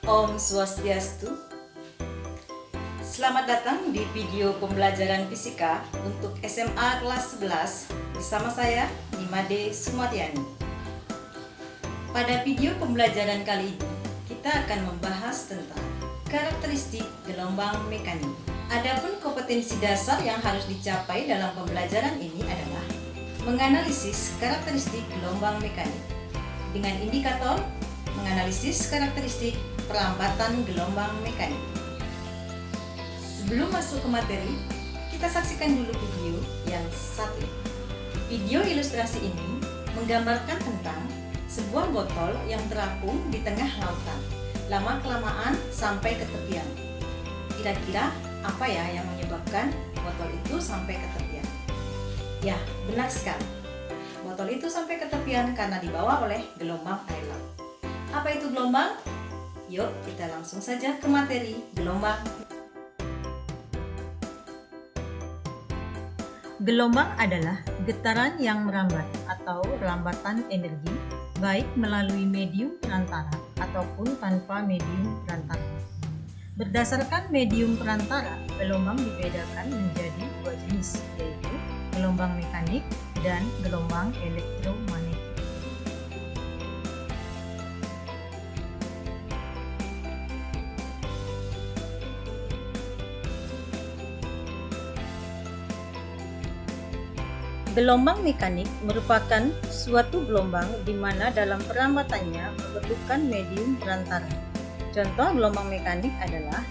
Om Swastiastu. Selamat datang di video pembelajaran fisika untuk SMA kelas 11 bersama saya Nimade Sumaryani. Pada video pembelajaran kali ini kita akan membahas tentang karakteristik gelombang mekanik. Adapun kompetensi dasar yang harus dicapai dalam pembelajaran ini adalah menganalisis karakteristik gelombang mekanik dengan indikator menganalisis karakteristik perlambatan gelombang mekanik. Sebelum masuk ke materi, kita saksikan dulu video yang satu. Video ilustrasi ini menggambarkan tentang sebuah botol yang terapung di tengah lautan. Lama-kelamaan sampai ke tepian. Kira-kira apa ya yang menyebabkan botol itu sampai ke tepian? Ya, benar sekali. Botol itu sampai ke tepian karena dibawa oleh gelombang air laut. Apa itu gelombang? Yuk kita langsung saja ke materi gelombang. Gelombang adalah getaran yang merambat atau rambatan energi baik melalui medium perantara ataupun tanpa medium perantara. Berdasarkan medium perantara, gelombang dibedakan menjadi dua jenis, yaitu gelombang mekanik dan gelombang elektromagnetik. Gelombang mekanik merupakan suatu gelombang di mana dalam perambatannya memerlukan medium perantara. Contoh gelombang mekanik adalah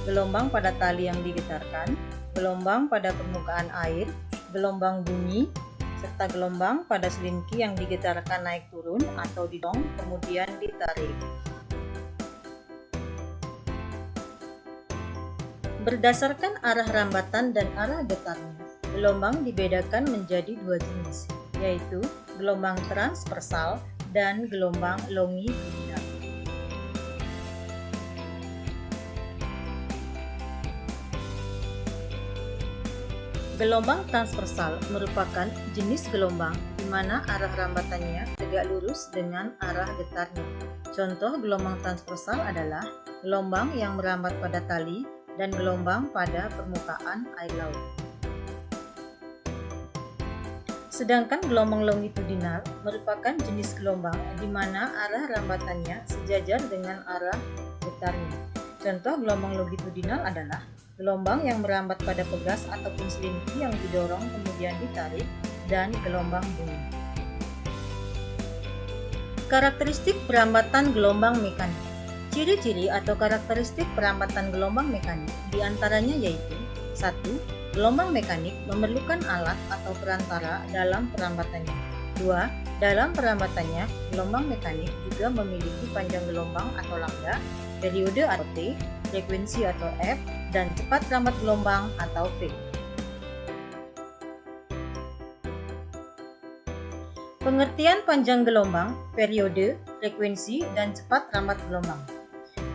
gelombang pada tali yang digetarkan, gelombang pada permukaan air, gelombang bunyi, serta gelombang pada selinki yang digetarkan naik turun atau didorong kemudian ditarik. Berdasarkan arah rambatan dan arah getarnya, gelombang dibedakan menjadi dua jenis, yaitu gelombang transversal dan gelombang longitudinal. Gelombang transversal merupakan jenis gelombang di mana arah rambatannya tegak lurus dengan arah getarnya. Contoh gelombang transversal adalah gelombang yang merambat pada tali dan gelombang pada permukaan air laut. Sedangkan gelombang longitudinal merupakan jenis gelombang di mana arah rambatannya sejajar dengan arah getarnya. Contoh gelombang longitudinal adalah gelombang yang merambat pada pegas ataupun selinki yang didorong kemudian ditarik, dan gelombang bunyi. Karakteristik perambatan gelombang mekanik. Ciri-ciri atau karakteristik perambatan gelombang mekanik diantaranya yaitu 1. Gelombang mekanik memerlukan alat atau perantara dalam perambatannya. 2. Dalam perambatannya, gelombang mekanik juga memiliki panjang gelombang atau lambda, periode atau T, frekuensi atau F, dan cepat rambat gelombang atau V. Pengertian panjang gelombang, periode, frekuensi, dan cepat rambat gelombang.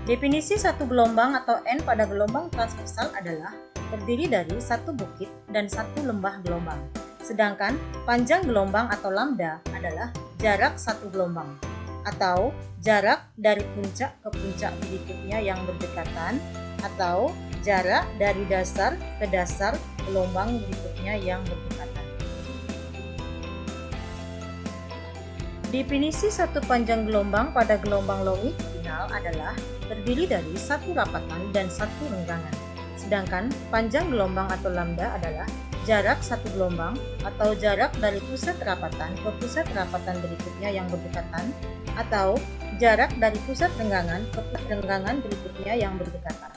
Definisi satu gelombang atau N pada gelombang transversal adalah terdiri dari satu bukit dan satu lembah gelombang. Sedangkan panjang gelombang atau lambda adalah jarak satu gelombang atau jarak dari puncak ke puncak berikutnya yang berdekatan atau jarak dari dasar ke dasar gelombang berikutnya yang berdekatan. Definisi satu panjang gelombang pada gelombang longitudinal adalah terdiri dari satu rapatan dan satu renggangan. Sedangkan panjang gelombang atau lambda adalah jarak satu gelombang atau jarak dari pusat rapatan ke pusat rapatan berikutnya yang berdekatan atau jarak dari pusat renggangan ke pusat renggangan berikutnya yang berdekatan.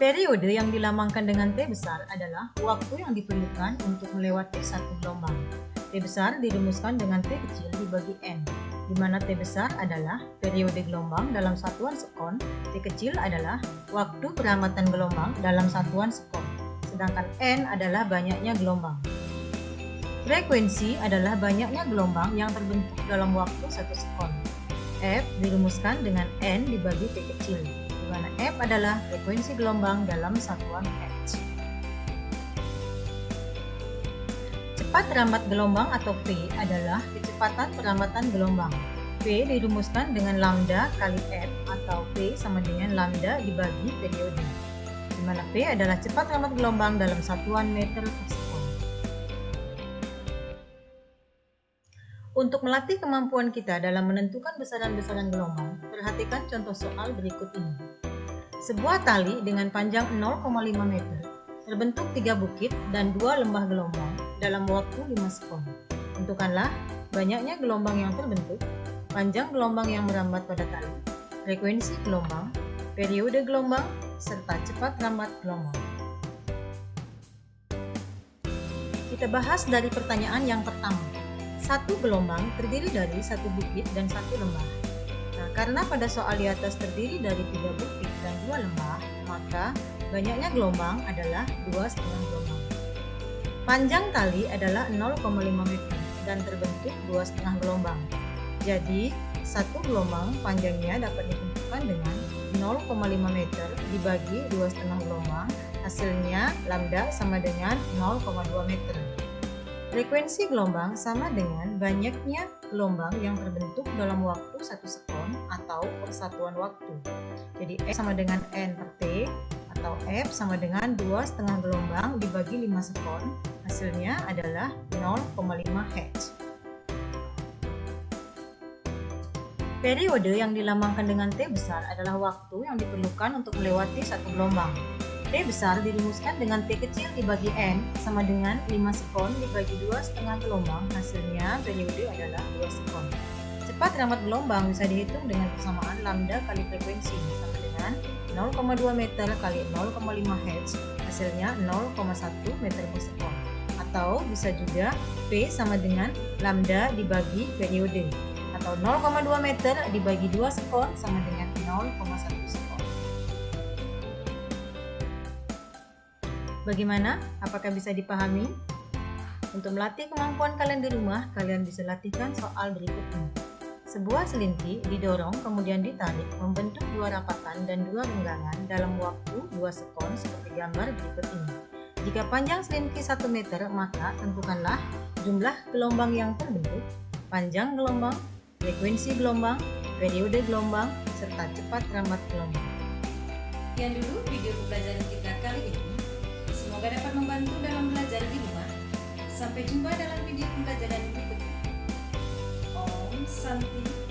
Periode yang dilambangkan dengan T besar adalah waktu yang diperlukan untuk melewati satu gelombang. T besar dirumuskan dengan T kecil dibagi N, di mana T besar adalah periode gelombang dalam satuan sekon, T kecil adalah waktu perambatan gelombang dalam satuan sekon, sedangkan N adalah banyaknya gelombang. Frekuensi adalah banyaknya gelombang yang terbentuk dalam waktu 1 sekon. F dirumuskan dengan N dibagi T kecil, di mana F adalah frekuensi gelombang dalam satuan Hertz. Cepat rambat gelombang atau V adalah kecepatan peramatan gelombang. V dirumuskan dengan lambda kali F atau V sama dengan lambda dibagi periode, di mana V adalah cepat rambat gelombang dalam satuan meter per sekon. Untuk melatih kemampuan kita dalam menentukan besaran-besaran gelombang, perhatikan contoh soal berikut ini. Sebuah tali dengan panjang 0,5 meter terbentuk 3 bukit dan 2 lembah gelombang dalam waktu 5 sekon. Tentukanlah banyaknya gelombang yang terbentuk, panjang gelombang yang merambat pada tali, frekuensi gelombang, periode gelombang, serta cepat rambat gelombang. Kita bahas dari pertanyaan yang pertama. Satu gelombang terdiri dari 1 bukit dan 1 lembah. Nah, karena pada soal di atas terdiri dari 3 bukit dan 2 lembah, maka banyaknya gelombang adalah 2,5 gelombang. Panjang tali adalah 0,5 meter dan terbentuk 2,5 gelombang. Jadi, satu gelombang panjangnya dapat ditentukan dengan 0,5 meter dibagi 2,5 gelombang, hasilnya lambda sama dengan 0,2 meter. Frekuensi gelombang sama dengan banyaknya gelombang yang terbentuk dalam waktu 1 sekon atau persatuan waktu. Jadi F sama dengan N per T atau F sama dengan 2,5 gelombang dibagi 5 sekon, hasilnya adalah 0,5 Hz. Periode yang dilambangkan dengan T besar adalah waktu yang diperlukan untuk melewati satu gelombang. T besar dirumuskan dengan T kecil dibagi N sama dengan 5 sekon dibagi 2,5 gelombang, hasilnya periode adalah 2 sekon. Cepat rambat gelombang bisa dihitung dengan persamaan lambda kali frekuensi sama dengan 0,2 meter kali 0,5 Hz, hasilnya 0,1 meter per sekon. Atau bisa juga P sama dengan lambda dibagi periode, atau 0,2 meter dibagi 2 sekon sama dengan 0,1 sekon. Bagaimana? Apakah bisa dipahami? Untuk melatih kemampuan kalian di rumah, kalian bisa latihkan soal berikut ini. Sebuah selinti didorong kemudian ditarik membentuk 2 rapatan dan 2 renggangan dalam waktu 2 sekon seperti gambar berikut ini. Jika panjang selinti 1 meter, maka tentukanlah jumlah gelombang yang terbentuk, panjang gelombang, frekuensi gelombang, periode gelombang, serta cepat rambat gelombang. Sekian dulu video pembelajaran kita kali ini. Semoga dapat membantu dalam belajar di rumah. Sampai jumpa dalam video pembelajaran berikutnya. Om Santi.